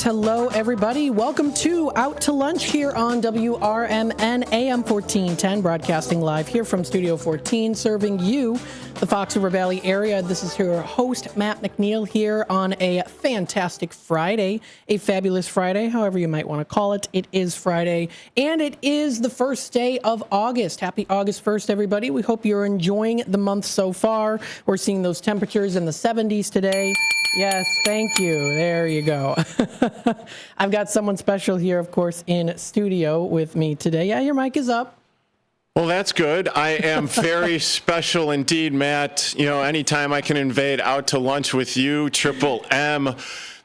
Hello, everybody. Welcome to Out to Lunch here on WRMN AM 1410, broadcasting live here from Studio 14, serving you, the Fox River Valley area. This is your host, Matt McNeil, here on a fantastic Friday, a fabulous Friday, however you might want to call it. It is Friday, and it is the first day of August. Happy August 1st, everybody. We hope you're enjoying the month so far. We're seeing those temperatures in the 70s today. Yes, thank you. There you go. I've got someone special here, of course, in studio with me today. Yeah, your mic is up. Well, that's good. I am very special indeed, Matt. You know, anytime I can invade Out to Lunch with you, Triple M,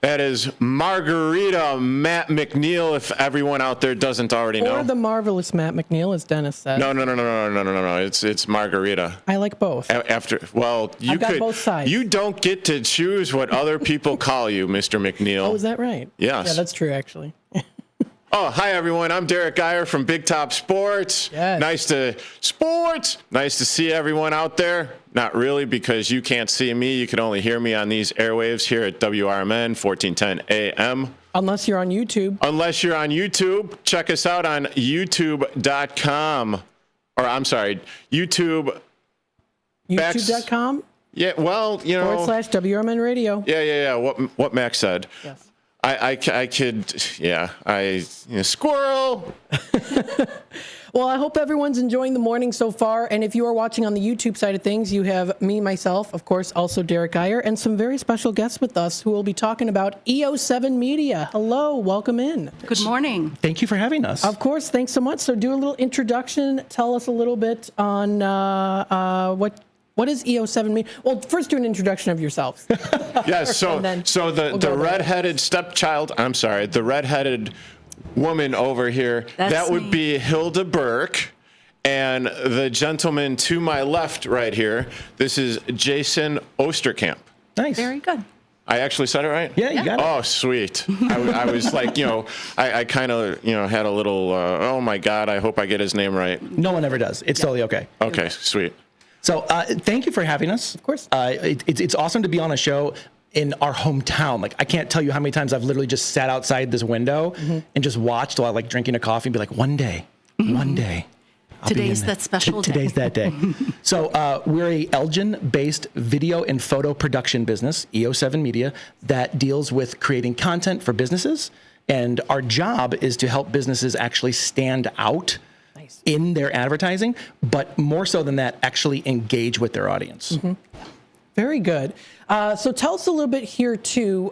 that is Margarita Matt McNeil, if everyone out there doesn't already know. Or the marvelous Matt McNeil, as Dennis said. No. It's Margarita. I like both. I've got both sides. You don't get to choose what other people call you, Mr. McNeil. Oh, is that right? Yes. Yeah, that's true, actually. Oh, hi, everyone. I'm Derek Geyer from Big Top Sports. Yes. Nice to see everyone out there. Not really, because you can't see me. You can only hear me on these airwaves here at WRMN 1410 AM. Unless you're on YouTube. Check us out on YouTube.com. Or, I'm sorry, YouTube. YouTube.com? Yeah, well, you know. /WRMN Radio. Yeah. What Max said. Yes. Squirrel. Well, I hope everyone's enjoying the morning so far. And if you are watching on the YouTube side of things, you have me, myself, of course, also Derek Geyer, and some very special guests with us who will be talking about EO7 Media. Hello, welcome in. Good morning. Thank you for having us. Of course, thanks so much. So do a little introduction. Tell us a little bit on what is EO7 Media? Well, first do an introduction of yourselves. Yes, so the redheaded stepchild, the redheaded woman over here, that would be Hilda Burke. And the gentleman to my left right here, this is Jaysin Osterkamp. Nice. Very good. I actually said it right? Yeah, you got it. Oh, sweet. I was like, I kind of, had a little, oh my God, I hope I get his name right. No one ever does. It's totally okay. Okay, sweet. So thank you for having us. Of course. It's awesome to be on a show in our hometown. Like, I can't tell you how many times I've literally just sat outside this window and just watched while drinking a coffee and be like, one day, Today's that special day. Today's that day. So we're a Elgin-based video and photo production business, EO7 Media, that deals with creating content for businesses. And our job is to help businesses actually stand out in their advertising, but more so than that, actually engage with their audience. Mm-hmm. Very good. So tell us a little bit here too.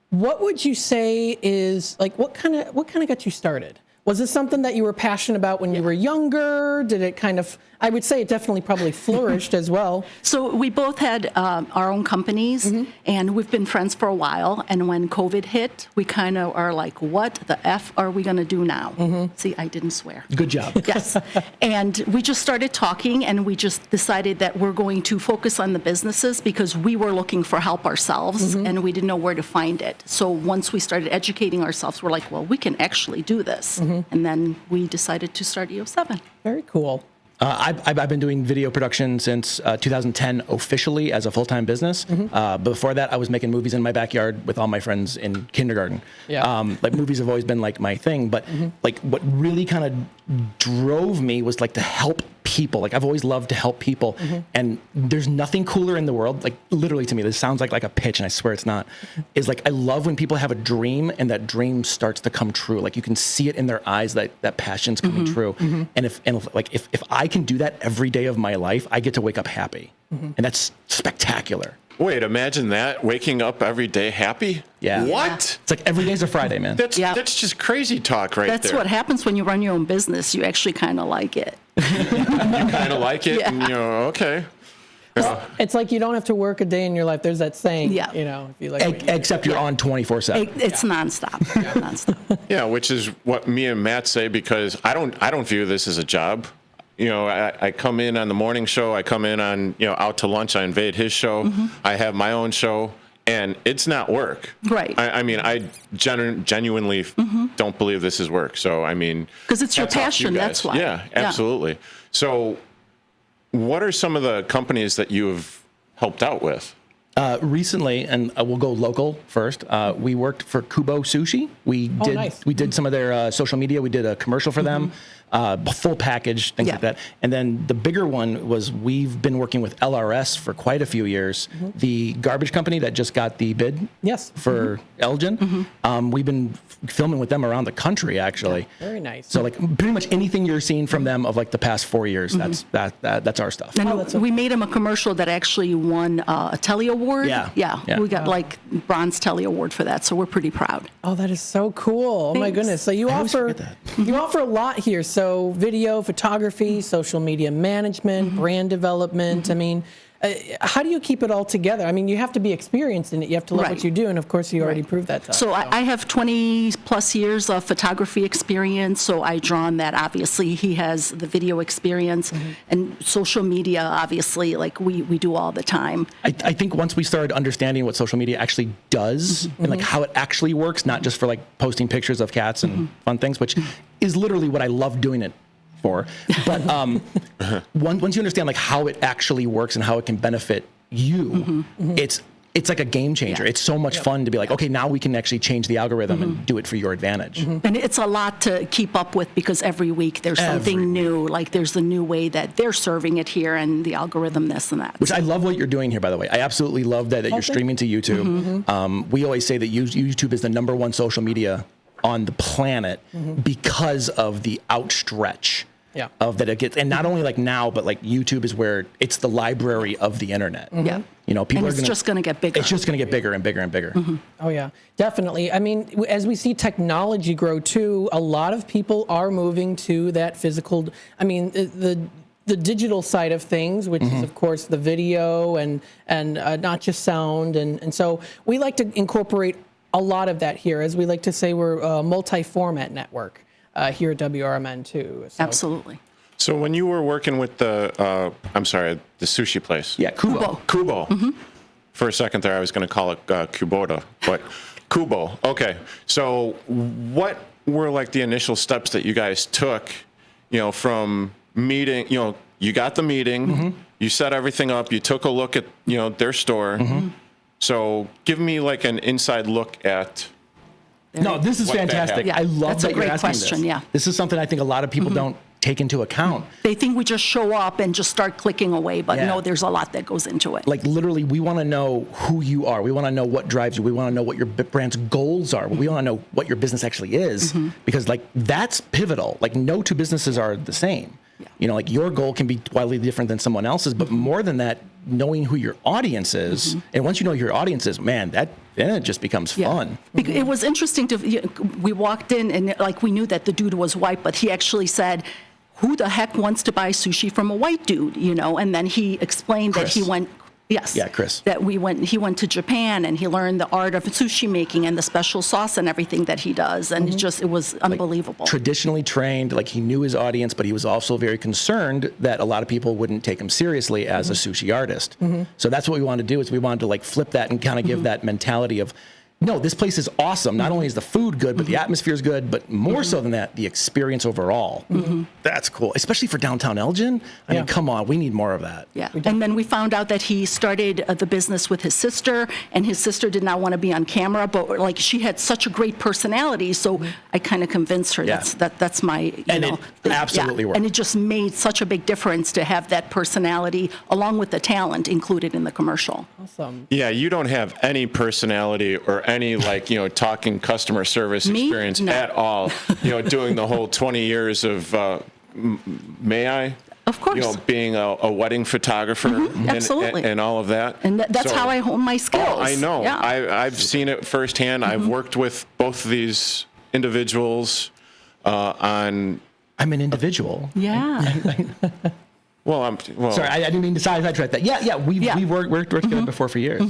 What would you say is what kind of got you started? Was this something that you were passionate about when you were younger? Did it kind of, I would say it definitely probably flourished as well. So we both had our own companies, and we've been friends for a while. And when COVID hit, we kind of are like, what the F are we going to do now? See, I didn't swear. Good job. Yes. And we just started talking, and we just decided that we're going to focus on the businesses because we were looking for help ourselves, and we didn't know where to find it. So once we started educating ourselves, we're like, well, we can actually do this. And then we decided to start EO7. Very cool. I've been doing video production since 2010 officially as a full-time business. Before that, I was making movies in my backyard with all my friends in kindergarten. Like movies have always been like my thing, but like what really kind of drove me was like to help people. Like I've always loved to help people, and there's nothing cooler in the world. Like literally to me, this sounds like a pitch, and I swear it's not. Is like I love when people have a dream and that dream starts to come true. Like you can see it in their eyes that passion's coming true. And if I can do that every day of my life, I get to wake up happy, and that's spectacular. Wait, imagine that, waking up every day happy? Yeah. What? It's like every day's a Friday, man. That's just crazy talk right That's there. what happens when you run your own business. You actually kind of like it. You kind of like it, and okay. Well, it's like you don't have to work a day in your life. There's that saying, Yeah. you know, if you like Except you're on 24/7. It's nonstop. Nonstop. Yeah, which is what me and Matt say, because I don't view this as a job. You know, I come in on the morning show. I come in on, out to lunch. I invade his show. I have my own show, and it's not work. Right. I mean, I genuinely don't believe this is work. So, I mean. Because it's your hats off to passion, you guys. that's why. Yeah, absolutely. So, what are some of the companies that you have helped out with? Recently, and we'll go local first. We worked for Kubo Sushi. We did some of their social media. We did a commercial for them, full package, things like that. And then the bigger one was we've been working with LRS for quite a few years, the garbage company that just got the bid for Elgin. We've been filming with them around the country, actually. Yeah, very nice. So like pretty much anything you're seeing from them of like the past 4 years, that's our stuff. And we made him a commercial that actually won a Telly Award. Yeah. We got like bronze Telly Award for that, so we're pretty proud. Oh, that is so cool. Oh my goodness. So you offer a lot here. So video, photography, social media management, brand development. I mean, how do you keep it all together? I mean, you have to be experienced in it. You have to love what you do. And of course, you already proved that to us. So I have 20 plus years of photography experience. So I draw on that. Obviously, he has the video experience and social media, obviously, like we do all the time. I think once we started understanding what social media actually does and like how it actually works, not just for like posting pictures of cats and fun things, which is literally what I love doing it for. But once you understand like how it actually works and how it can benefit you, it's like a game changer. It's so much fun to be like, okay, now we can actually change the algorithm and do it for your advantage. And it's a lot to keep up with because every week there's something new. Like there's a new way that they're serving it here and the algorithm this and that. Which I love what you're doing here, by the way. I absolutely love that you're streaming to YouTube. We always say that YouTube is the #1 social media on the planet because of the outstretch of that it gets. And not only like now, but like YouTube is where it's the library of the internet. You know, people and it's just going to get bigger. It's just going to get bigger and bigger and bigger. Oh, yeah, definitely. I mean, as we see technology grow too, a lot of people are moving to that physical, I mean, the digital side of things, which is, of course, the video and not just sound. And so we like to incorporate a lot of that here. As we like to say, we're a multi-format network here at WRMN too. So. Absolutely. So when you were working with the sushi place. Yeah, Kubo. For a second there, I was going to call it Kubota, but Kubo. Okay. So what were like the initial steps that you guys took, from meeting, you got the meeting, you set everything up, you took a look at, their store. So give me like an inside look at. No, this is fantastic. I love that you're asking this. Yeah. This is something I think a lot of people don't take into account. They think we just show up and just start clicking away, but no, there's a lot that goes into it. Like literally, we want to know who you are. We want to know what drives you. We want to know what your brand's goals are. We want to know what your business actually is, because like that's pivotal. Like no two businesses are the same. Like your goal can be wildly different than someone else's, but more than that, knowing who your audience is. And once you know who your audience is, man, then it just becomes fun. It was interesting we walked in and like we knew that the dude was white, but he actually said, who the heck wants to buy sushi from a white dude, and then he explained Chris. that he went, Chris. that he went to Japan and he learned the art of sushi making and the special sauce and everything that he does. And it was unbelievable. Like, traditionally trained, like he knew his audience, but he was also very concerned that a lot of people wouldn't take him seriously as a sushi artist. So that's what we wanted to do, is we wanted to like flip that and kind of give that mentality of, no, this place is awesome. Not only is the food good, but the atmosphere is good, but more so than that, the experience overall. That's cool, especially for downtown Elgin. I mean, come on, we need more of that. Yeah, and then we found out that he started the business with his sister, and his sister did not want to be on camera, but like she had such a great personality, so I kind of convinced her that's my, absolutely worked. And it just made such a big difference to have that personality along with the talent included in the commercial. Awesome. Yeah, you don't have any personality or any talking customer service experience at all. Doing the whole 20 years of may I? Of course. Being a wedding photographer absolutely. And all of that. And that's how I hone my skills. Oh, I know. Yeah. I've seen it firsthand. I've worked with both of these individuals on. I'm an individual. Yeah. Well, sorry, I didn't mean to sidetrack that. Yeah, we've worked together before for years.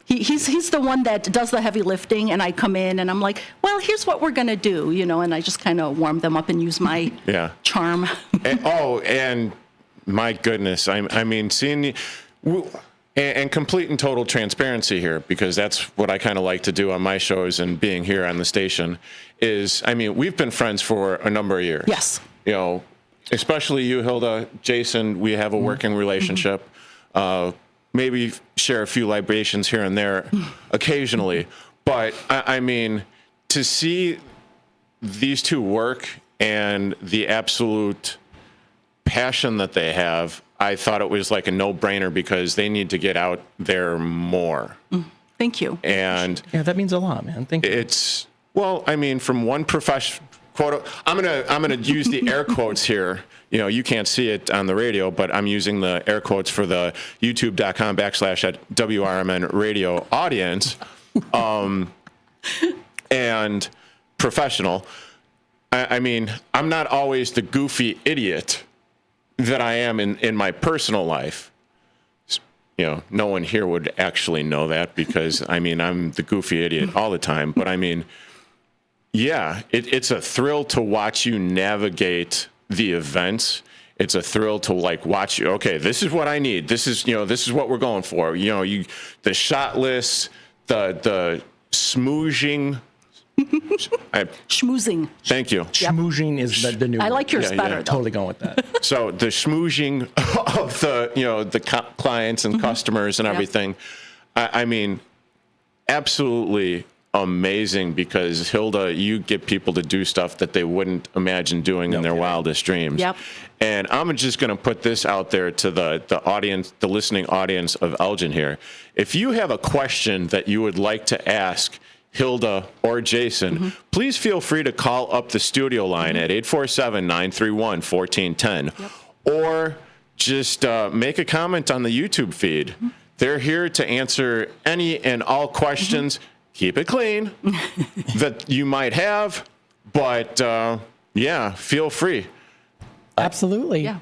He's the one that does the heavy lifting, and I come in and I'm like, well, here's what we're going to do, and I just kind of warm them up and use my charm. and my goodness, I mean, seeing and complete and total transparency here, because that's what I kind of like to do on my shows and being here on the station is, I mean, we've been friends for a number of years. Yes. Especially you, Hilda, Jaysin, we have a working relationship. Maybe share a few libations here and there occasionally. But, I mean, to see these two work and the absolute passion that they have, I thought it was like a no-brainer because they need to get out there more. Thank you. And that means a lot, man. Thank you. I mean, from one profession, quote, I'm gonna use the air quotes here. You can't see it on the radio, but I'm using the air quotes for the youtube.com/WRMN radio audience, and professional. I mean, I'm not always the goofy idiot that I am in my personal life. No one here would actually know that because, I mean, I'm the goofy idiot all the time. But, I mean, yeah, it's a thrill to watch you navigate the events. It's a thrill to watch you. Okay, this is what I need. This is what we're going for. The shot lists, the smooshing. Schmoozing. Thank you. Yep. Schmoozing is the new. I like yours better. Though. Totally going with that. So the schmoozing of the clients and customers and everything. I mean, absolutely amazing, because Hilda, you get people to do stuff that they wouldn't imagine doing in their wildest dreams. Yep. And I'm just going to put this out there to the audience, the listening audience of Elgin here. If you have a question that you would like to ask Hilda or Jaysin, please feel free to call up the studio line at 847-931-1410, or just make a comment on the YouTube feed. They're here to answer any and all questions. Keep it clean that you might have, but feel free. Absolutely. Yeah.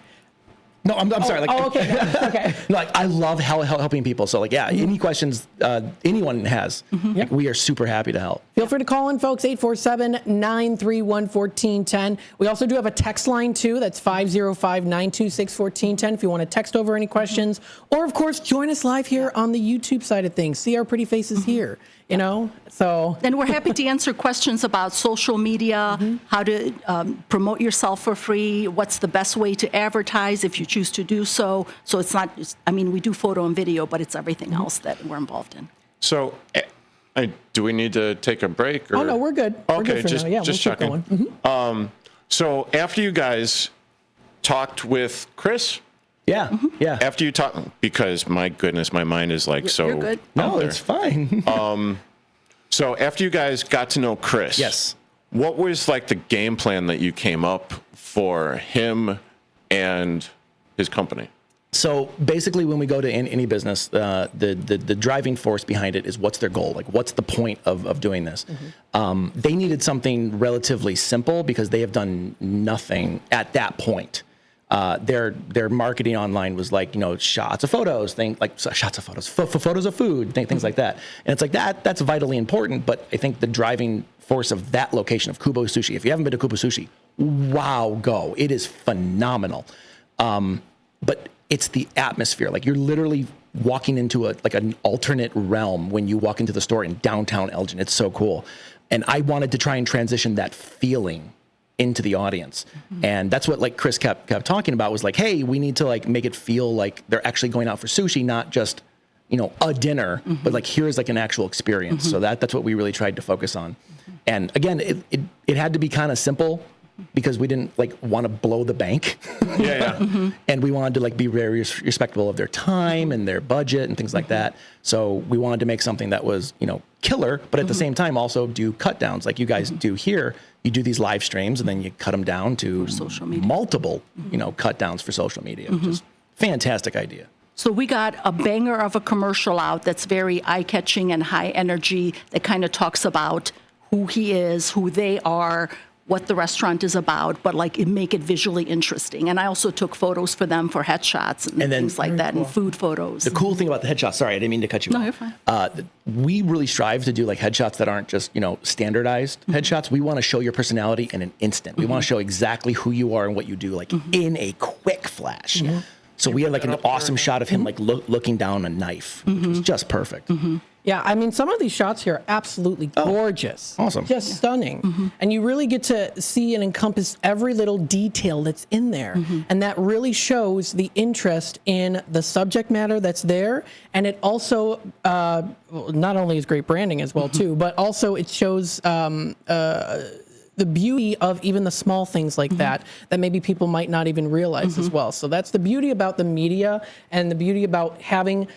No, I'm sorry. Okay. Okay. I love helping people. So, any questions anyone has, we are super happy to help. Feel free to call in, folks, 847-931-1410. We also do have a text line, too. That's 505-926-1410 if you want to text over any questions. Or, of course, join us live here on the YouTube side of things. See our pretty faces here, so. And we're happy to answer questions about social media, how to promote yourself for free, what's the best way to advertise if you choose to do so. So it's not, we do photo and video, but it's everything else that we're involved in. So do we need to take a break? Or? Oh, no, we're good. Okay, we're good for just now. Yeah, just we'll checking. Keep going. So after you guys talked with Chris? Yeah, yeah. After you talk, because my goodness, my mind is so. You're good. No, it's fine. So after you guys got to know Chris, yes, what was the game plan that you came up for him and his company? So basically, when we go to any business, the driving force behind it is what's their goal? What's the point of doing this? They needed something relatively simple because they have done nothing at that point. Their marketing online was shots of photos, shots of photos, photos of food, things like that. And it's that's vitally important. But I think the driving force of that location of Kubo Sushi, if you haven't been to Kubo Sushi, wow, go. It is phenomenal. But it's the atmosphere. Like you're literally walking into an alternate realm when you walk into the store in downtown Elgin. It's so cool. And I wanted to try and transition that feeling into the audience. And that's what like Chris kept talking about, was like, hey, we need to like make it feel like they're actually going out for sushi, not just, a dinner, but like here's like an actual experience. So that's what we really tried to focus on. And again, it had to be kind of simple, because we didn't like want to blow the bank. And we wanted to like be very respectful of their time and their budget and things like that. So we wanted to make something that was, killer, but at the same time also do cut downs like you guys do here. You do these live streams and then you cut them down to social media. Multiple, cut downs for social media, which is fantastic idea. So we got a banger of a commercial out that's very eye-catching and high energy, that kind of talks about who he is, who they are, what the restaurant is about, but like make it visually interesting. And I also took photos for them for headshots and things like that, and food photos. The cool thing about the headshots, sorry, I didn't mean to cut you off. No, you're fine. We really strive to do like headshots that aren't just, standardized headshots. We want to show your personality in an instant. We want to show exactly who you are and what you do, like in a quick flash. So we had like an awesome shot of him like looking down a knife, which was just perfect. Yeah, I mean, some of these shots here are absolutely gorgeous. Awesome. Just stunning. And you really get to see and encompass every little detail that's in there. And that really shows the interest in the subject matter that's there. And it also, not only is great branding as well, too, but also it shows the beauty of even the small things like that maybe people might not even realize as well. So that's the beauty about the media, and the beauty about having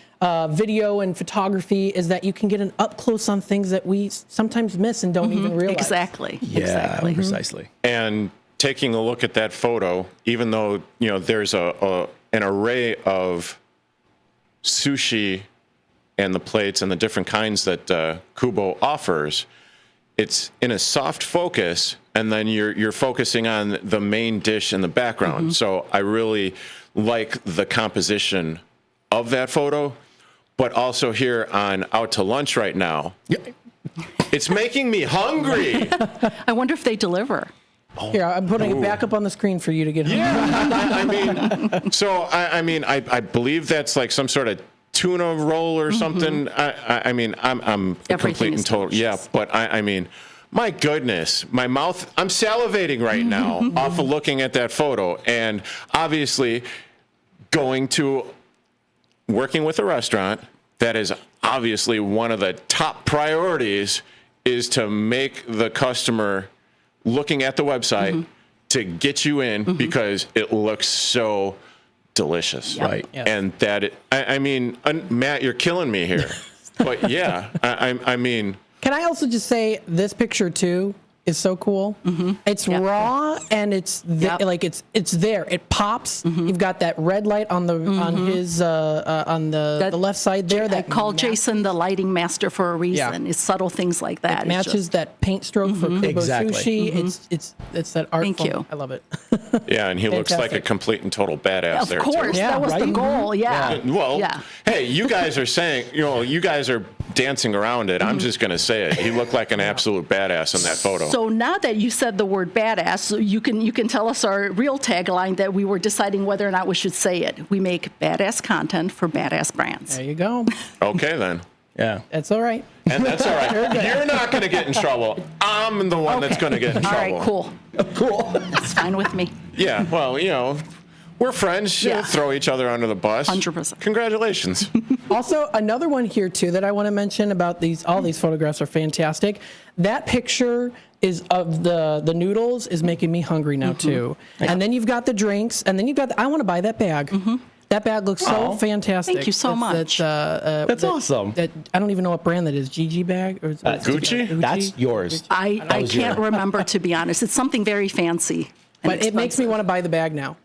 video and photography, is that you can get an up close on things that we sometimes miss and don't even realize. Exactly. Yeah, exactly. Precisely. And taking a look at that photo, even though, there's an array of sushi and the plates and the different kinds that Kubo offers, it's in a soft focus, and then you're focusing on the main dish in the background. So I really like the composition of that photo, but also here on Out to Lunch right now, it's making me hungry. I wonder if they deliver. Here, I'm putting it back up on the screen for you to get home. I believe that's like some sort of tuna roll or something. I'm complete and total. Yeah, but my goodness, my mouth, I'm salivating right now off of looking at that photo. And obviously working with a restaurant, that is obviously one of the top priorities, is to make the customer looking at the website to get you in because it looks so delicious. Right. Yes. And Matt, you're killing me here. But yeah, I mean. Can I also just say this picture too is so cool. It's raw and it's it's there. It pops. You've got that red light on the on the left side there. I call Jaysin the lighting master for a reason. Yeah. It's subtle things like that. It matches that paint stroke for Kubo Sushi. It's that art. Thank you. I love it. Yeah, and he looks like a complete and total badass there too. Of course, that was the goal. Yeah. Well, hey, you guys are saying, you guys are dancing around it. I'm just going to say it. He looked like an absolute badass in that photo. So now that you said the word badass, you can tell us our real tagline that we were deciding whether or not we should say it. We make badass content for badass brands. There you go. Okay, then. Yeah. That's all right. And that's all right. You're not going to get in trouble. I'm the one that's going to get in trouble. All right, cool. Cool. That's fine with me. Yeah, well, we're friends. Yeah. Throw each other under the bus. 100%. Congratulations. Also, another one here too that I want to mention about all these photographs are fantastic. That picture is of the noodles is making me hungry now too. And then you've got the drinks, and then you've got I want to buy that bag. That bag looks so fantastic. Thank you so much. That's awesome. I don't even know what brand that is. GG bag or Gucci? That's yours. I can't remember, to be honest. It's something very fancy. But it makes me want to buy the bag now.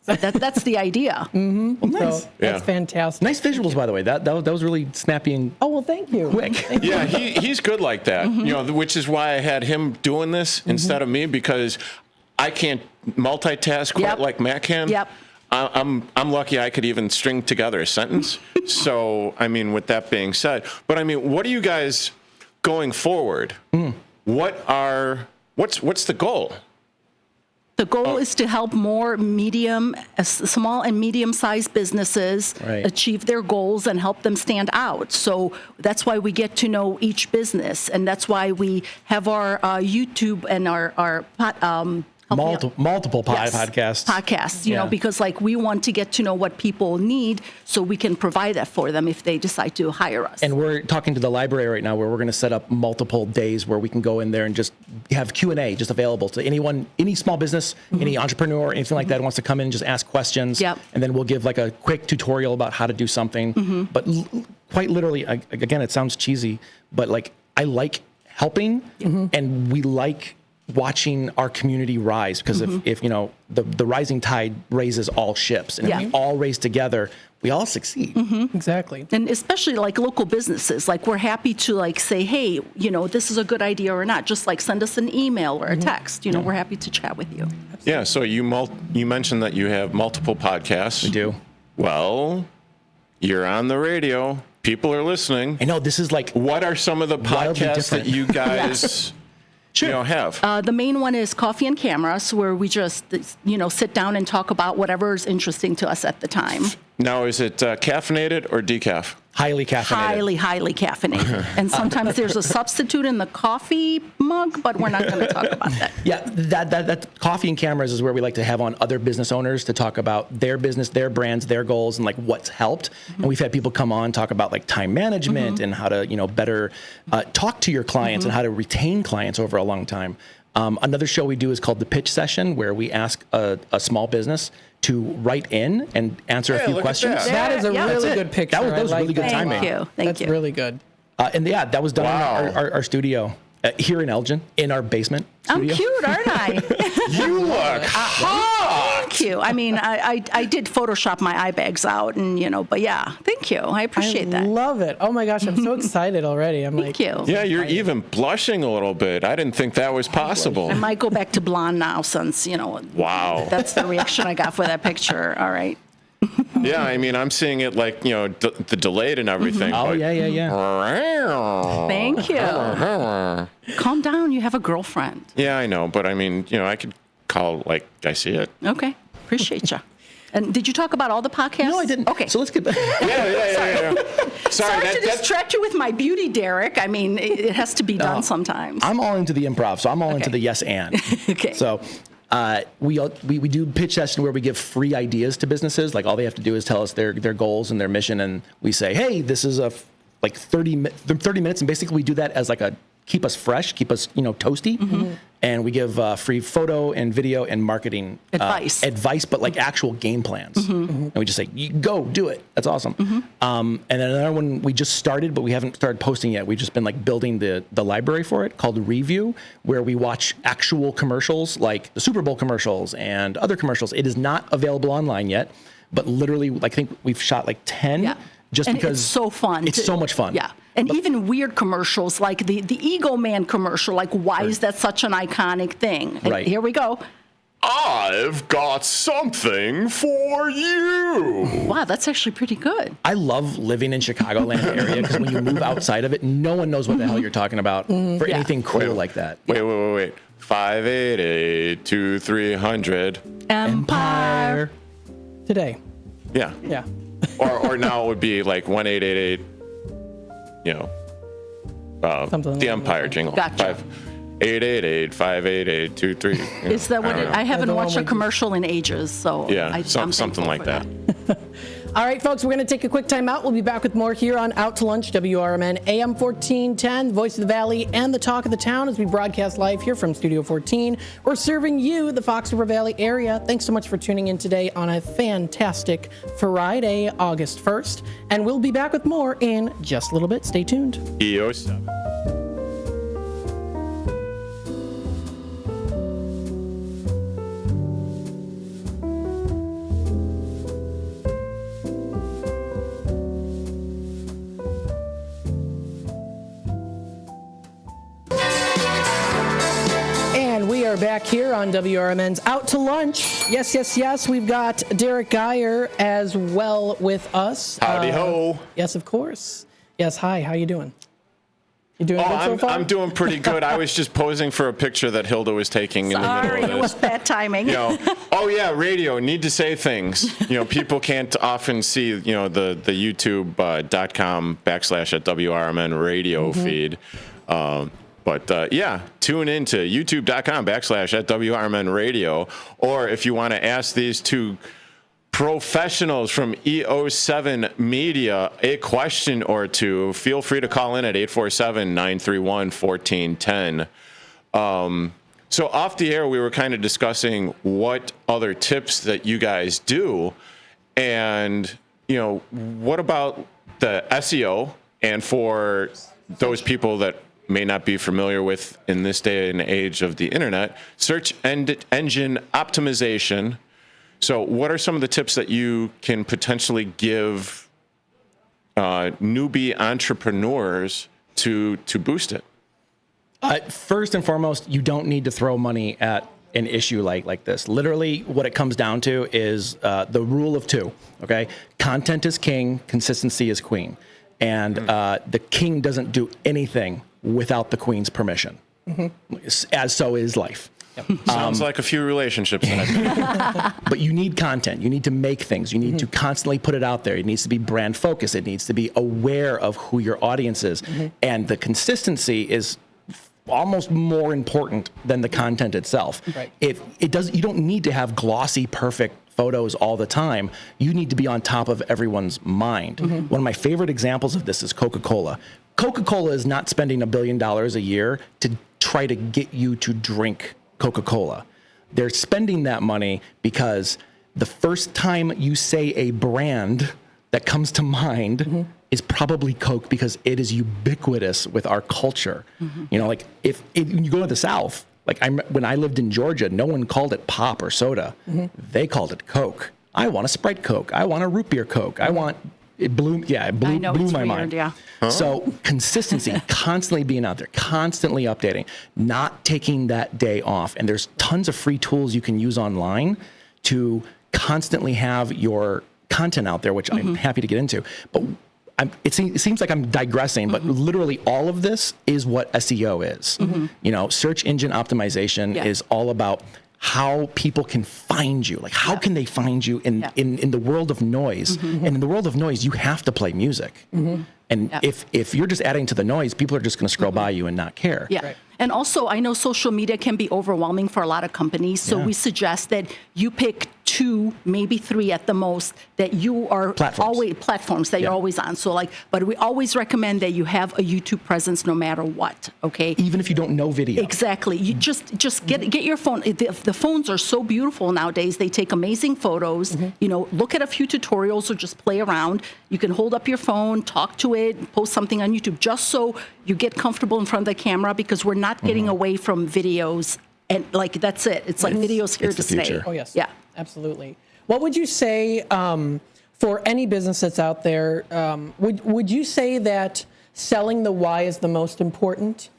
That's the idea. Well, nice. So that's fantastic. Nice visuals, by the way. That was really snappy and Thank you. quick. Yeah, he's good like that. Which is why I had him doing this instead of me, because I can't multitask quite like Matt can. Yep. I'm lucky I could even string together a sentence. So, with that being said, but what are you guys going forward? What's the goal? The goal is to help more small and medium-sized businesses achieve their goals and help them stand out. So that's why we get to know each business, and that's why we have our YouTube and our multiple podcasts. You know, because like we want to get to know what people need so we can provide that for them if they decide to hire us. And we're talking to the library right now where we're going to set up multiple days where we can go in there and just have Q&A just available to anyone, any small business, any entrepreneur, anything like that who wants to come in and just ask questions. Yep. And then we'll give like a quick tutorial about how to do something. But quite literally, again, it sounds cheesy, but like I like helping and we like watching our community rise, because if you know the rising tide raises all ships, and if we all raise together, we all succeed. Exactly. And especially like local businesses, like we're happy to like say, hey, you know, this is a good idea or not. Just like send us an email or a text. You know, we're happy to chat with you. Yeah. So you mentioned that you have multiple podcasts. We do. Well, you're on the radio. People are listening. I know this is like. What are some of the podcasts that you guys? You know, have the main one is Coffee and Cameras, where we just sit down and talk about whatever is interesting to us at the time. Now, is it caffeinated or decaf? Highly caffeinated. Highly caffeinated. And sometimes there's a substitute in the coffee mug, but we're not going to talk about that. Yeah, that Coffee and Cameras is where we like to have on other business owners to talk about their business, their brands, their goals, and like what's helped. And we've had people come on talk about like time management and how to better talk to your clients and how to retain clients over a long time. Another show we do is called The Pitch Session, where we ask a small business to write in and answer a few questions. That is a really good picture. That was really good timing. Thank you. That's really good. And that was done in our studio here in Elgin, in our basement studio. I'm cute, aren't I? You look hot. Thank you. I mean, I did Photoshop my eye bags out, and but yeah, thank you. I appreciate that. I love it. Oh my gosh, I'm so excited already. Thank you. Yeah, you're even blushing a little bit. I didn't think that was possible. I might go back to blonde now since, Wow. That's the reaction I got for that picture. All right. Yeah, I mean, I'm seeing it like, the delayed and everything. Oh, yeah. Thank you. Calm down. You have a girlfriend. Yeah, I know. But I mean, I could call like I see it. Okay. Appreciate you. And did you talk about all the podcasts? No, I didn't. Okay. So let's get back. Yeah. Sorry to distract you with my beauty, Derek. I mean, it has to be done sometimes. I'm all into the improv, so I'm all into the yes and. Okay. So we do pitch session where we give free ideas to businesses. Like all they have to do is tell us their goals and their mission, and we say, hey, this is 30 minutes, and basically we do that as like a keep us fresh, keep us toasty, and we give free photo and video and marketing advice, but like actual game plans, and we just say, you go do it. That's awesome. And then another one we just started, but we haven't started posting yet. We've just been like building the library for it, called Review, where we watch actual commercials like the Super Bowl commercials and other commercials. It is not available online yet, but literally, I think we've shot like 10. Yeah. Just and because it's so fun. It's so much fun. Yeah. And even weird commercials like the Ego Man commercial, like why is that such an iconic thing? And right. Here we go. I've got something for you. Wow, that's actually pretty good. I love living in Chicagoland area because when you move outside of it, no one knows what the hell you're talking about for anything cool like that. Wait. 588-2300. Empire. Today. Yeah. Yeah. or now it would be like 1-888, Something the like Empire that. jingle. Gotcha. 588-588-23. Is that what I haven't watched a we- commercial in ages, so Yeah, I'm something thankful like for that. All right, folks, we're going to take a quick time out. We'll be back with more here on Out to Lunch, WRMN, AM 1410, Voice of the Valley, and the Talk of the Town as we broadcast live here from Studio 14. We're serving you, the Fox River Valley area. Thanks so much for tuning in today on a fantastic Friday, August 1st. And we'll be back with more in just a little bit. Stay tuned. EO7. We are back here on WRMN's Out to Lunch. Yes. We've got Derek Geyer as well with us. Howdy ho. Yes, of course. Yes, hi. How you doing? You doing good so far? I'm doing pretty good. I was just posing for a picture that Hilda was taking in the middle of this. Sorry, it was bad timing. Radio, need to say things. People can't often see, the youtube.com / at WRMN radio feed. But tune into youtube.com / at WRMN radio. Or if you want to ask these two professionals from EO7 Media a question or two, feel free to call in at 847-931-1410. So off the air, we were kind of discussing what other tips that you guys do. And, what about the SEO? And for those people that may not be familiar with in this day and age of the internet, search engine optimization. So what are some of the tips that you can potentially give newbie entrepreneurs to boost it? First and foremost, you don't need to throw money at an issue like this. Literally, what it comes down to is the rule of two, okay? Content is king, consistency is queen. And the king doesn't do anything without the queen's permission, as so is life. Sounds like a few relationships that I've been in. But you need content. You need to make things. You need to constantly put it out there. It needs to be brand focused. It needs to be aware of who your audience is. And the consistency is almost more important than the content itself. Right. You don't need to have glossy, perfect photos all the time. You need to be on top of everyone's mind. One of my favorite examples of this is Coca-Cola. Coca-Cola is not spending $1 billion a year to try to get you to drink Coca-Cola. They're spending that money because the first time you say a brand that comes to mind is probably Coke, because it is ubiquitous with our culture. Like if you go to the South, like when I lived in Georgia, no one called it pop or soda. They called it Coke. I want a Sprite Coke. I want a root beer Coke. I want it blew my mind. Yeah. So consistency, constantly being out there, constantly updating, not taking that day off. And there's tons of free tools you can use online to constantly have your content out there, which I'm happy to get into. But it seems like I'm digressing, but literally all of this is what SEO is. Search engine optimization is all about how people can find you. Like, how can they find you in the world of noise? And in the world of noise, you have to play music. And if you're just adding to the noise, people are just going to scroll by you and not care. Yeah. Right. And also, I know social media can be overwhelming for a lot of companies. So we suggest that you pick 2, maybe 3 at the most, that you are platforms that you're always on. So but we always recommend that you have a YouTube presence no matter what. Okay. Even if you don't know video. Exactly. You just get your phone. The phones are so beautiful nowadays. They take amazing photos. Look at a few tutorials or just play around. You can hold up your phone, talk to it, post something on YouTube, just so you get comfortable in front of the camera, because we're not getting away from videos. And that's it. It's like videos here to stay. Oh, yes. Yeah. Absolutely. What would you say for any business that's out there? Would you say that selling the why is the most important?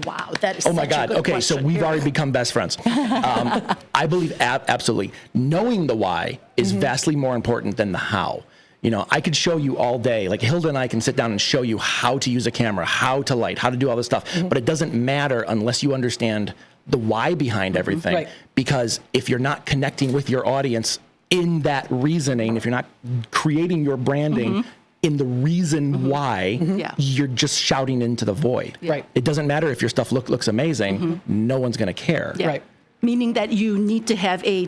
Wow, that is. Oh my God. Okay, question. so we've already become best friends. I believe absolutely knowing the why is vastly more important than the how. I could show you all day, like Hilda and I can sit down and show you how to use a camera, how to light, how to do all this stuff, but it doesn't matter unless you understand the why behind everything. Right. Because if you're not connecting with your audience in that reasoning, if you're not creating your branding in the reason why, you're just shouting into the void. Right. It doesn't matter if your stuff looks amazing, no one's going to care. Yeah. Right. Meaning that you need to have a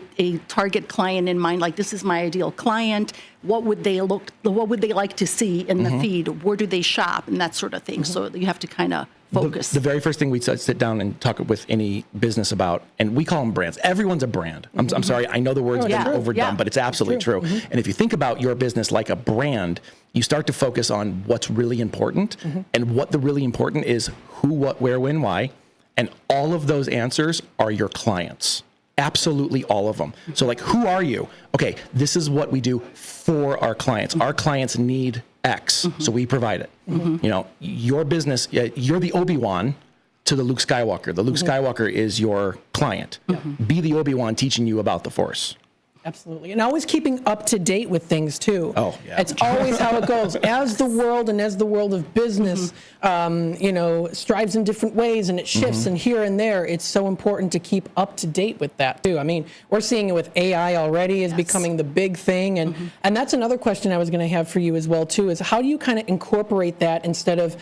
target client in mind, like this is my ideal client. What would they like to see in the feed? Where do they shop? And that sort of thing. So you have to kind of focus. The very first thing we sit down and talk with any business about, and we call them brands. Everyone's a brand. I'm sorry, I know the word's been overdone, but it's absolutely true. And if you think about your business like a brand, you start to focus on what's really important. And what the really important is who, what, where, when, why. And all of those answers are your clients. Absolutely all of them. So who are you? Okay, this is what we do for our clients. Our clients need X, so we provide it. Your business, you're the Obi-Wan to the Luke Skywalker. The Luke Skywalker is your client. Be the Obi-Wan teaching you about the Force. Absolutely. And always keeping up to date with things too. Oh, yeah. It's always how it goes. As the world of business, strives in different ways and it shifts and here and there, it's so important to keep up to date with that too. I mean, we're seeing it with AI already is becoming the big thing. And that's another question I was going to have for you as well too, is how do you kind of incorporate that instead of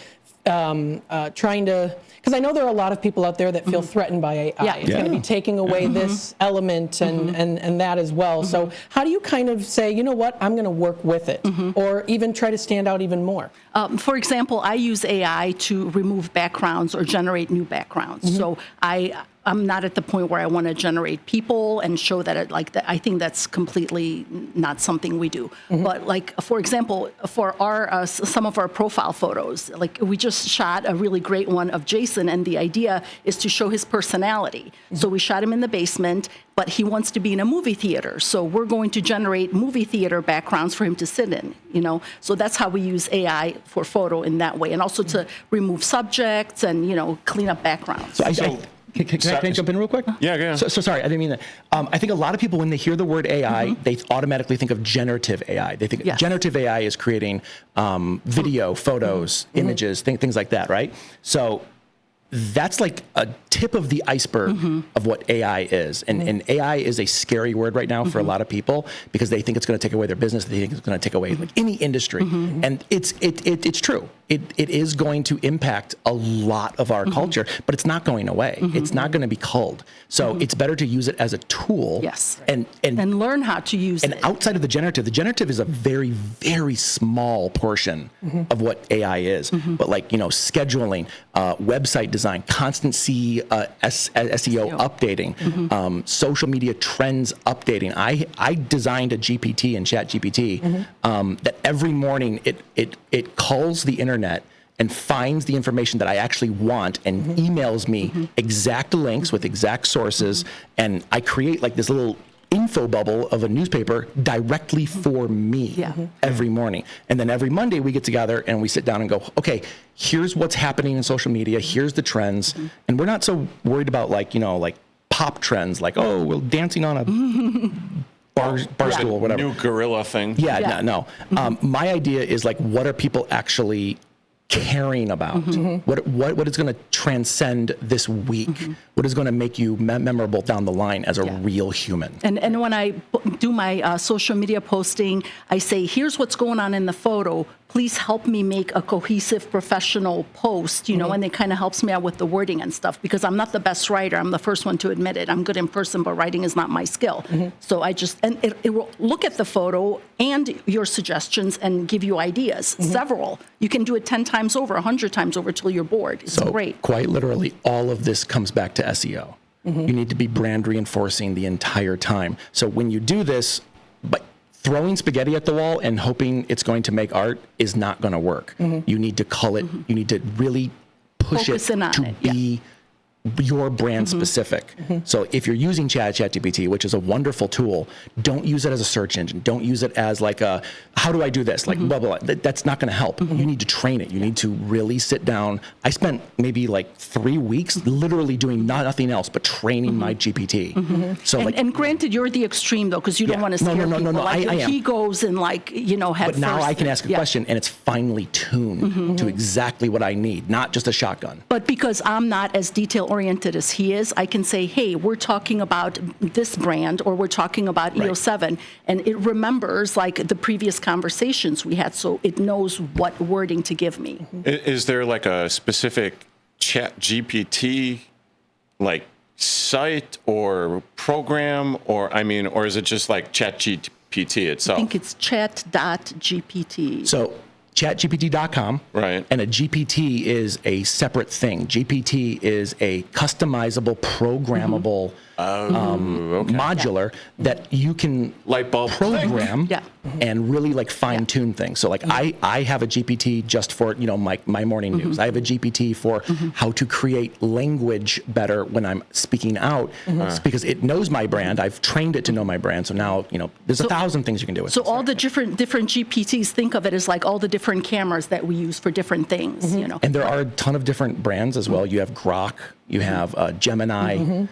trying to, because I know there are a lot of people out there that feel threatened by AI. Yeah. It's going to be taking away this element and that as well. So how do you kind of say, you know what, I'm going to work with it, or even try to stand out even more? For example, I use AI to remove backgrounds or generate new backgrounds. So I'm not at the point where I want to generate people and show that I think that's completely not something we do. But like, for example, for our some of our profile photos, like we just shot a really great one of Jaysin, and the idea is to show his personality. So we shot him in the basement, but he wants to be in a movie theater. So we're going to generate movie theater backgrounds for him to sit in, So that's how we use AI for photo in that way, and also to remove subjects and, clean up backgrounds. So Can I jump in real quick? Yeah, go ahead. So sorry, I didn't mean that. I think a lot of people, when they hear the word AI, they automatically think of generative AI. They think generative AI is creating video, photos, images, things like that, right? So that's like a tip of the iceberg of what AI is. And AI is a scary word right now for a lot of people because they think it's going to take away their business. They think it's going to take away like any industry. And it's true. It is going to impact a lot of our culture, but it's not going away. It's not going to be culled. So it's better to use it as a tool. Yes. And learn how to use it. And outside of the generative is a very, very small portion of what AI is. But like, scheduling, website design, constant SEO updating, social media trends updating. I designed a GPT in ChatGPT that every morning it calls the internet and finds the information that I actually want and emails me exact links with exact sources. And I create like this little info bubble of a newspaper directly for me every morning. And then every Monday we get together and we sit down and go, okay, here's what's happening in social media. Here's the trends. And we're not so worried about like pop trends, like, oh, well, dancing on a barstool or whatever. New gorilla thing. No. My idea is like, what are people actually caring about? What is going to transcend this week? What is going to make you memorable down the line as a real human? And when I do my social media posting, I say, here's what's going on in the photo. Please help me make a cohesive professional post, and it kind of helps me out with the wording and stuff, because I'm not the best writer. I'm the first one to admit it. I'm good in person, but writing is not my skill. So it will look at the photo and your suggestions and give you ideas, several. You can do it 10 times over, 100 times over till you're bored. It's great. Quite literally, all of this comes back to SEO. You need to be brand reinforcing the entire time. So when you do this, but throwing spaghetti at the wall and hoping it's going to make art is not going to work. You need to cull it. You need to really push Focus it to be your brand specific. So if you're using ChatGPT, which is a wonderful tool, don't use it as a search engine. Don't use it as like a, how do I do this? Like blah, blah, blah. That's not going to help. You need to train it. You need to really sit down. I spent maybe like 3 weeks literally doing nothing else but training my GPT. So and granted, you're the extreme though, because you don't want to scare people. No, like I am. He goes and But now I can ask a question and it's finely tuned to exactly what I need, not just a shotgun. But because I'm not as detail-oriented as he is, I can say, hey, we're talking about this brand, or we're talking about EO7, and it remembers like the previous conversations we had, so it knows what wording to give me. Is there like a specific ChatGPT like site or program, or is it just like ChatGPT itself? I think it's chat.gpt. So chatgpt.com, right? And a GPT is a separate thing. GPT is a customizable, programmable modular that you can light bulb program and really like fine tune things. So like I have a GPT just for my morning news. I have a GPT for how to create language better when I'm speaking out, because it knows my brand. I've trained it to know my brand. So now there's 1,000 things you can do with it. So all the different GPTs, think of it as like all the different cameras that we use for different things. And there are a ton of different brands as well. You have Grok, you have Gemini.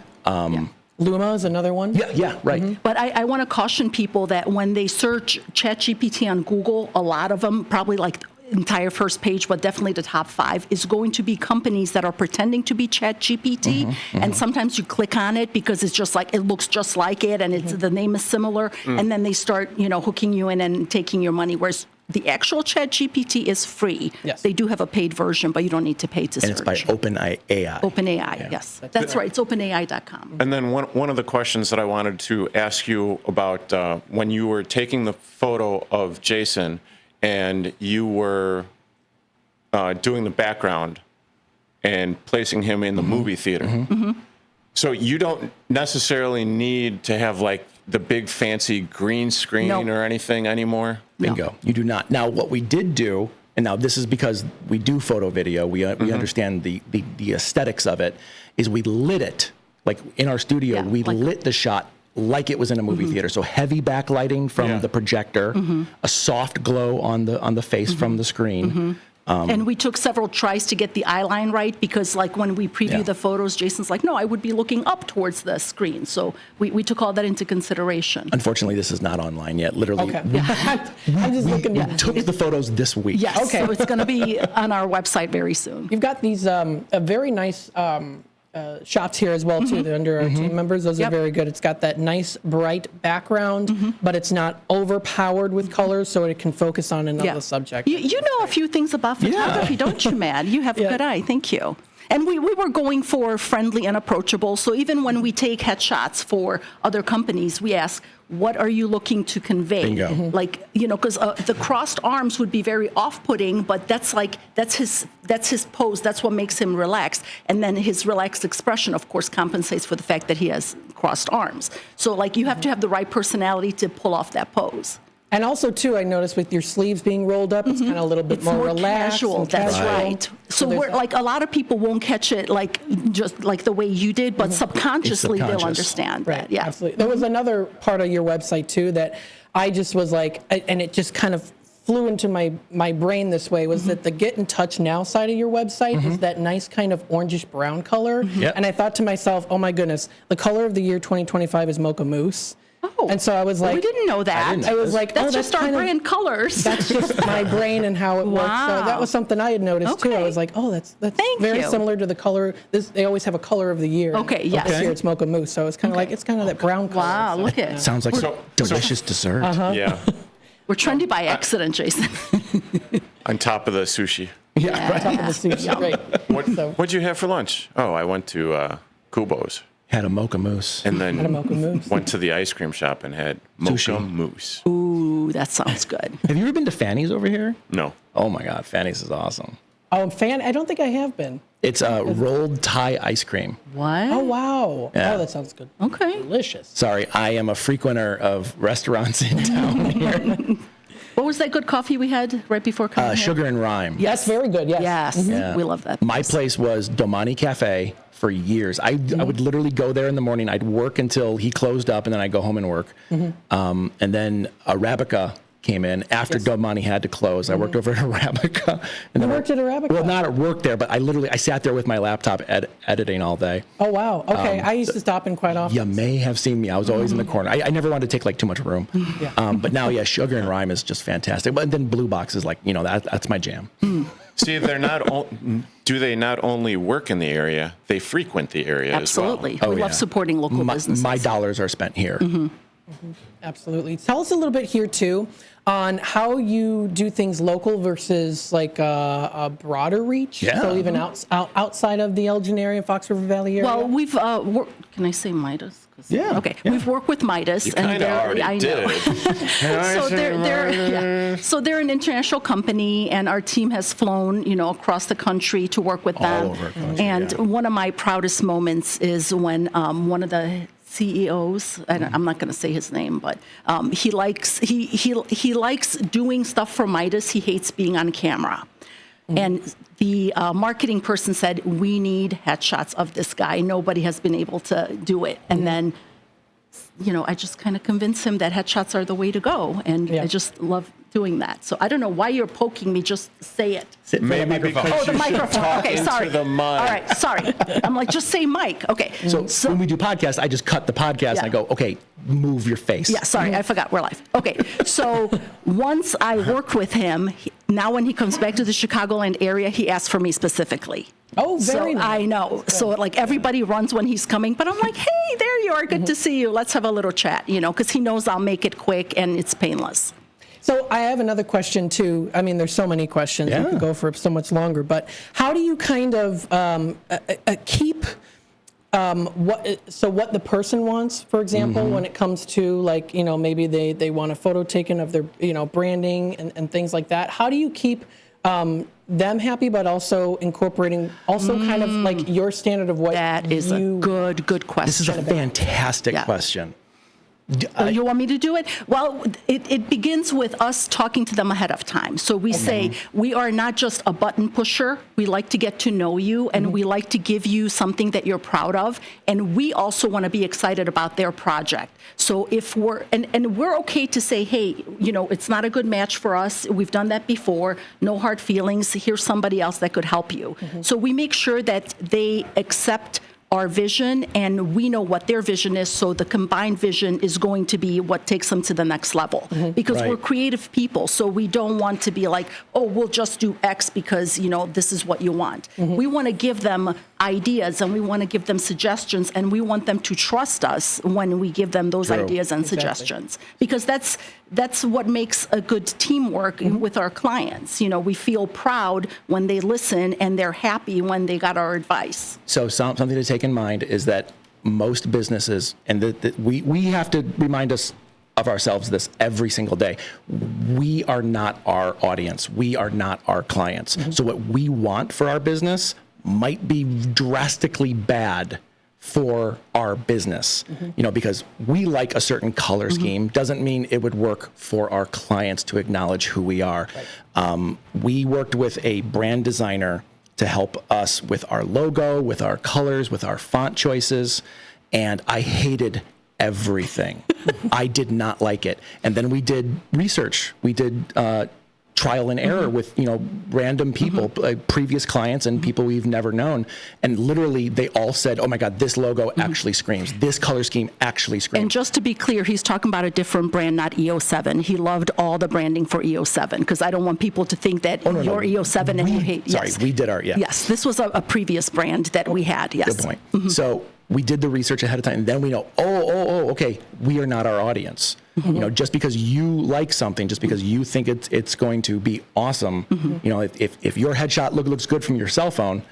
Luma is another one. Yeah, right. But I want to caution people that when they search ChatGPT on Google, a lot of them, probably like entire first page, but definitely the top 5 is going to be companies that are pretending to be ChatGPT. And sometimes you click on it because it's just like, it looks just like it and it's the name is similar. And then they start, hooking you in and taking your money. Whereas the actual ChatGPT is free. Yes. They do have a paid version, but you don't need to pay to search. And it's by OpenAI. OpenAI, yes. That's right. It's openai.com. And then one of the questions that I wanted to ask you about when you were taking the photo of Jaysin and you were doing the background and placing him in the movie theater. So you don't necessarily need to have like the big fancy green screen or anything anymore? Bingo. No. You do not. Now, what we did do, and now this is because we do photo video, we understand the aesthetics of it, is we lit it. Like in our studio, we lit the shot like it was in a movie theater. So heavy backlighting from the projector, a soft glow on the face from the screen. And we took several tries to get the eye line right because like when we preview the photos, Jason's like, no, I would be looking up towards the screen. So we took all that into consideration. Unfortunately, this is not online yet. Literally, I'm just looking. We took the photos this week. Yes, okay. So it's going to be on our website very soon. You've got these a very nice shots here as well too. They're under our team members. Those are very good. It's got that nice bright background, but it's not overpowered with colors, so it can focus on another subject. You know a few things about photography, don't you, Matt? You have a good eye. Thank you. And we were going for friendly and approachable. So even when we take headshots for other companies, we ask, what are you looking to convey? Bingo. Like, because the crossed arms would be very off-putting, but that's his pose. That's what makes him relaxed. And then his relaxed expression, of course, compensates for the fact that he has crossed arms. So like you have to have the right personality to pull off that pose. And also, too, I noticed with your sleeves being rolled up, it's kind of a little bit more relaxed. Casual. That's right. So we're like a lot of people won't catch it like just like the way you did, but subconsciously they'll understand that. Yeah, absolutely. There was another part of your website too that I just was like, and it just kind of flew into my brain this way, was that the Get in Touch Now side of your website is that nice kind of orangish brown color. And I thought to myself, oh my goodness, the color of the year 2025 is mocha mousse. Oh, and so I was like, we didn't know that. I was like, that's just our brand colors. That's just my brain and how it works. So that was something I had noticed too. I was like, oh, that's very similar to the color. They always have a color of the year. Okay, yes. This year it's mocha mousse, so it's kind of like that brown color. Wow, look at it. Sounds like a delicious dessert. Yeah. We're trendy by accident, Jaysin. On top of the sushi. Yeah, on top of the sushi. Right. What'd you have for lunch? Oh, I went to Kubo's. Had a mocha mousse. And then went to the ice cream shop and had mocha mousse. Ooh, that sounds good. Have you ever been to Fanny's over here? No. Oh my God, Fanny's is awesome. Oh, I don't think I have been. It's rolled Thai ice cream. What? Oh, wow. Yeah. Oh, that sounds good. Okay. Delicious. Sorry, I am a frequenter of restaurants in town here. What was that good coffee we had right before coming here? Sugar and Rhyme. Yes, very good. Yes. Yes. Yeah. We love that. My place was Domani Cafe for years. I would literally go there in the morning. I'd work until he closed up, and then I'd go home and work. And then Arabica came in after Domani had to close. I worked over at Arabica. And you worked at Arabica? Well, not at work there, but I sat there with my laptop editing all day. Oh, wow. Okay. I used to stop in quite often. You may have seen me. I was always in the corner. I never wanted to take like too much room. But now, Sugar and Rhyme is just fantastic. But then Blue Box is like, that's my jam. See, do they not only work in the area, they frequent the area Absolutely. as well? We love supporting local businesses. My dollars are spent here. Absolutely. Tell us a little bit here, too, on how you do things local versus like a broader reach. Yeah. So even outside of the Elgin area, Fox River Valley area. Well, we've worked. Can I say Midas? Yeah. Okay. Yeah. We've worked with Midas, you kind of already did. So they're an international company, and our team has flown, across the country to work with them. All over the country, and one of my proudest moments is when one of the CEOs, and I'm not going to say his name, but he likes doing stuff for Midas. He hates being on camera. And the marketing person said, we need headshots of this guy. Nobody has been able to do it. And then, I just kind of convinced him that headshots are the way to go. And I just love doing that. So I don't know why you're poking me. Just say it. Maybe because the microphone. Okay, sorry. Into the mic. All right, sorry. I'm like, just say mic. Okay. So when we do podcasts, I just cut the podcast and I go, okay, move your face. Yeah, sorry, I forgot we're live. Okay, so once I work with him, now when he comes back to the Chicagoland area, he asks for me specifically. Oh, very nice. I know. So like everybody runs when he's coming, but I'm like, hey, there you are. Good to see you. Let's have a little chat, because he knows I'll make it quick and it's painless. So I have another question too. I mean, there's so many questions. We could go for so much longer, but how do you kind of keep what the person wants, for example, when it comes to like, maybe they want a photo taken of their, branding and things like that. How do you keep them happy, but also incorporating kind of like your standard of what that is a good question. This is a fantastic question. You want me to do it? Well, it begins with us talking to them ahead of time. So we say, we are not just a button pusher. We like to get to know you, and we like to give you something that you're proud of. And we also want to be excited about their project. So if we're okay to say, hey, it's not a good match for us. We've done that before. No hard feelings. Here's somebody else that could help you. So we make sure that they accept our vision, and we know what their vision is, so the combined vision is going to be what takes them to the next level. Because we're creative people, so we don't want to be like, oh, we'll just do X because, this is what you want. We want to give them ideas, and we want to give them suggestions, and we want them to trust us when we give them those ideas and suggestions. Because that's what makes a good teamwork with our clients. We feel proud when they listen, and they're happy when they got our advice. So something to take in mind is that most businesses, and we have to remind us of ourselves this every single day. We are not our audience. We are not our clients. So what we want for our business might be drastically bad for our business, because we like a certain color scheme doesn't mean it would work for our clients to acknowledge who we are. We worked with a brand designer to help us with our logo, with our colors, with our font choices, and I hated everything. I did not like it. And then we did research. We did trial and error with random people, previous clients and people we've never known, and literally they all said, oh my God, this logo actually screams, this color scheme actually screams. And just to be clear, he's talking about a different brand, not EO7. He loved all the branding for EO7, because I don't want people to think that you're EO7 and you hate. Sorry, we did our Yes, this was a previous brand that we had. Yes. Good point. So we did the research ahead of time, and then we know, okay, we are not our audience. Just because you like something, just because you think it's going to be awesome, if your headshot looks good from your cell phone,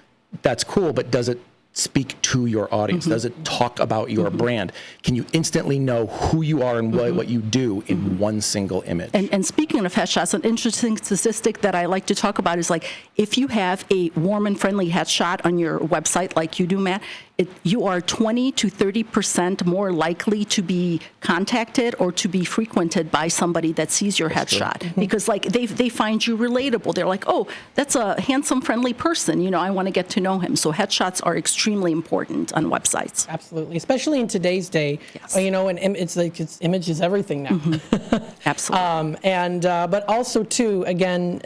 that's cool, but does it speak to your audience? Does it talk about your brand? Can you instantly know who you are and what you do in one single image? And speaking of headshots, an interesting statistic that I like to talk about is like, if you have a warm and friendly headshot on your website like you do, Matt, you are 20 to 30% more likely to be contacted or to be frequented by somebody that sees your headshot. Because like they find you relatable. They're like, oh, that's a handsome, friendly person. I want to get to know him. So headshots are extremely important on websites. Absolutely, especially in today's day. Yes. And it's like image is everything now. Absolutely. But also too, again,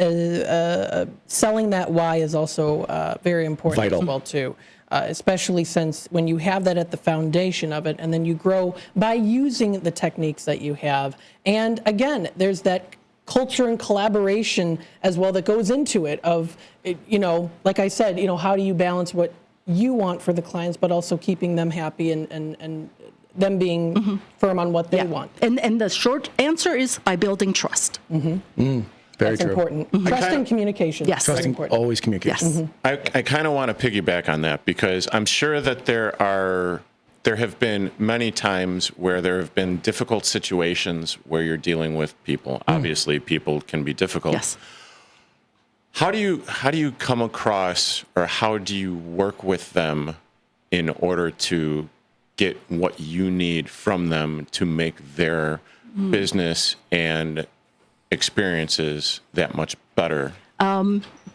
selling that why is also very important. Vital. As well too. Especially since when you have that at the foundation of it, and then you grow by using the techniques that you have. And again, there's that culture and collaboration as well that goes into it of, like I said, how do you balance what you want for the clients, but also keeping them happy and them being firm on what they want. And the short answer is by building trust. Very That's true. important. Trust and communication. Yes. That's important. Always communication. Yes. I kind of want to piggyback on that, because I'm sure that there have been many times where there have been difficult situations where you're dealing with people. Obviously, people can be difficult. Yes. How do you come across, or how do you work with them in order to get what you need from them to make their business and experiences that much better?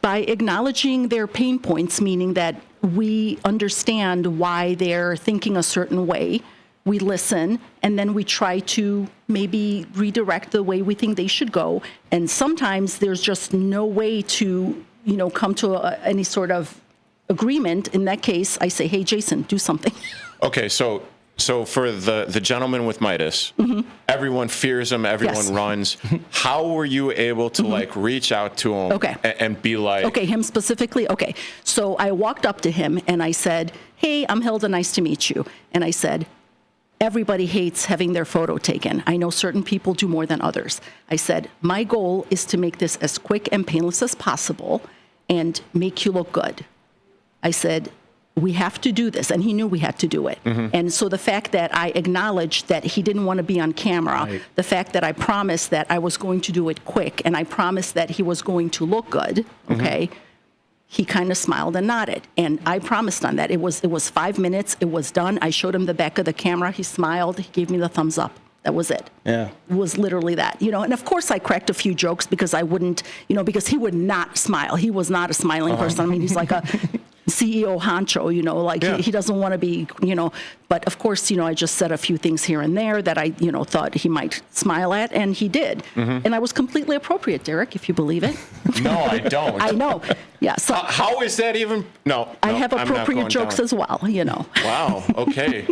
By acknowledging their pain points, meaning that we understand why they're thinking a certain way, we listen, and then we try to maybe redirect the way we think they should go. And sometimes there's just no way to, come to any sort of agreement. In that case, I say, hey, Jaysin, do something. Okay, so for the gentleman with Midas, everyone fears him, everyone runs. How were you able to reach out to him and be like... Okay, him specifically? Okay, so I walked up to him and I said, hey, I'm Hilda, nice to meet you. And I said, everybody hates having their photo taken. I know certain people do more than others. I said, my goal is to make this as quick and painless as possible and make you look good. I said, we have to do this. And he knew we had to do it. And so the fact that I acknowledged that he didn't want to be on camera, the fact that I promised that I was going to do it quick, and I promised that he was going to look good, he kind of smiled and nodded. And I promised on that. It was 5 minutes. It was done. I showed him the back of the camera. He smiled. He gave me the thumbs up. That was it. Yeah. It was literally that, And of course I cracked a few jokes because I wouldn't, because he would not smile. He was not a smiling person. I mean, he's like a CEO honcho, he doesn't want to be, but of course, I just said a few things here and there that I, thought he might smile at, and he did. And I was completely appropriate, Derek, if you believe it. No, I don't. I know. Yeah. So how is that even? No. I have appropriate jokes as well, Wow. Okay.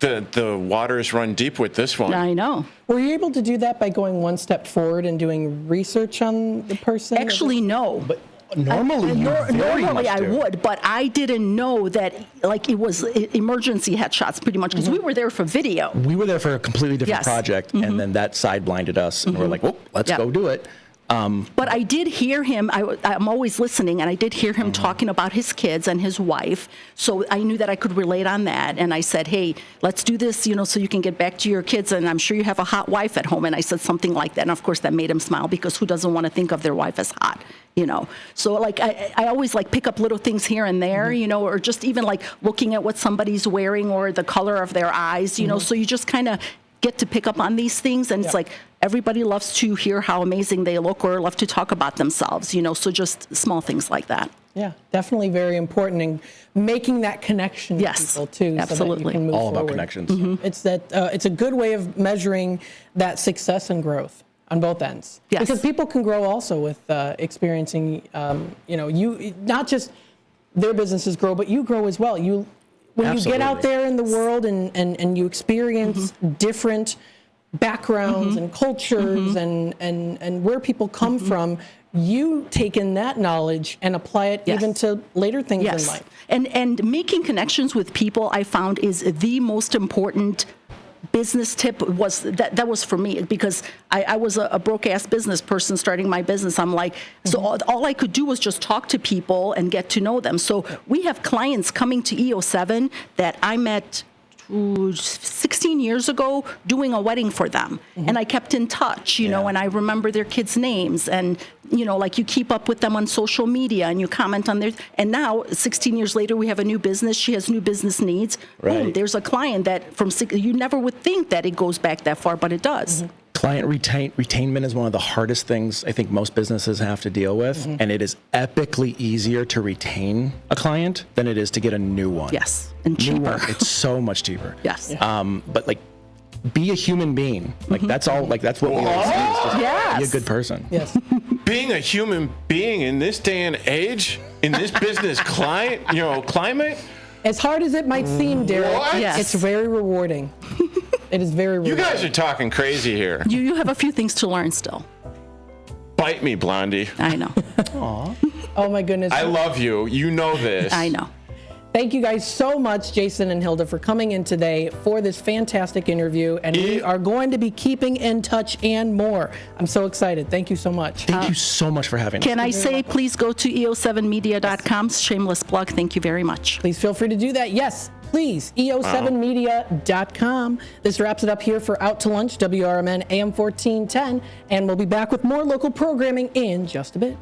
The waters run deep with this one. I know. Were you able to do that by going one step forward and doing research on the person? Actually, no. But normally I would, but I didn't know that it was emergency headshots pretty much because we were there for video. We were there for a completely different project, and then that side blinded us, and we're like, "Oh, let's go do it." But I did hear him, I'm always listening, and I did hear him talking about his kids and his wife, so I knew that I could relate on that, and I said, hey, let's do this, so you can get back to your kids, and I'm sure you have a hot wife at home, and I said something like that, and of course that made him smile, because who doesn't want to think of their wife as hot, So I always pick up little things here and there, or just even looking at what somebody's wearing or the color of their eyes, so you just kind of get to pick up on these things, and it's everybody loves to hear how amazing they look or love to talk about themselves, so just small things like that. Yeah, definitely very important, and making that connection with people too, absolutely. So that you can move all forward. about connections. It's it's a good way of measuring that success and growth on both ends. Yes. Because people can grow also with experiencing, you not just their businesses grow, but you grow as well. When you get out there in the world and you experience different backgrounds and cultures and where people come from, you take in that knowledge and apply it even to later things in life. And making connections with people, I found, is the most important business tip. That was for me, because I was a broke-ass business person starting my business. I'm like, so all I could do was just talk to people and get to know them. So we have clients coming to EO7 that I met 16 years ago doing a wedding for them. And I kept in touch, and I remember their kids' names, and, you keep up with them on social media and you comment on and now 16 years later, we have a new business. She has new business needs. Right. Boom, there's a client that you never would think that it goes back that far, but it does. Client retainment is one of the hardest things I think most businesses have to deal with, and it is epically easier to retain a client than it is to get a new one. Yes, and cheaper. It's so much cheaper. Yes. But be a human being. That's all. That's what we always say. Just be a good person. Yes. Being a human being in this day and age, in this business climate. As hard as it might seem, Derek, it's very rewarding. It is very rewarding. You guys are talking crazy here. You have a few things to learn still. Bite me, Blondie. I know. Aw. Oh my goodness. I love you. You know this. I know. Thank you guys so much, Jaysin and Hilda, for coming in today for this fantastic interview. And we are going to be keeping in touch and more. I'm so excited. Thank you so much. Thank you so much for having us. Can I say, please go to EO7Media.com. Shameless plug. Thank you very much. Please feel free to do that. Yes, please. EO7Media.com. This wraps it up here for Out to Lunch, WRMN AM 1410. And we'll be back with more local programming in just a bit.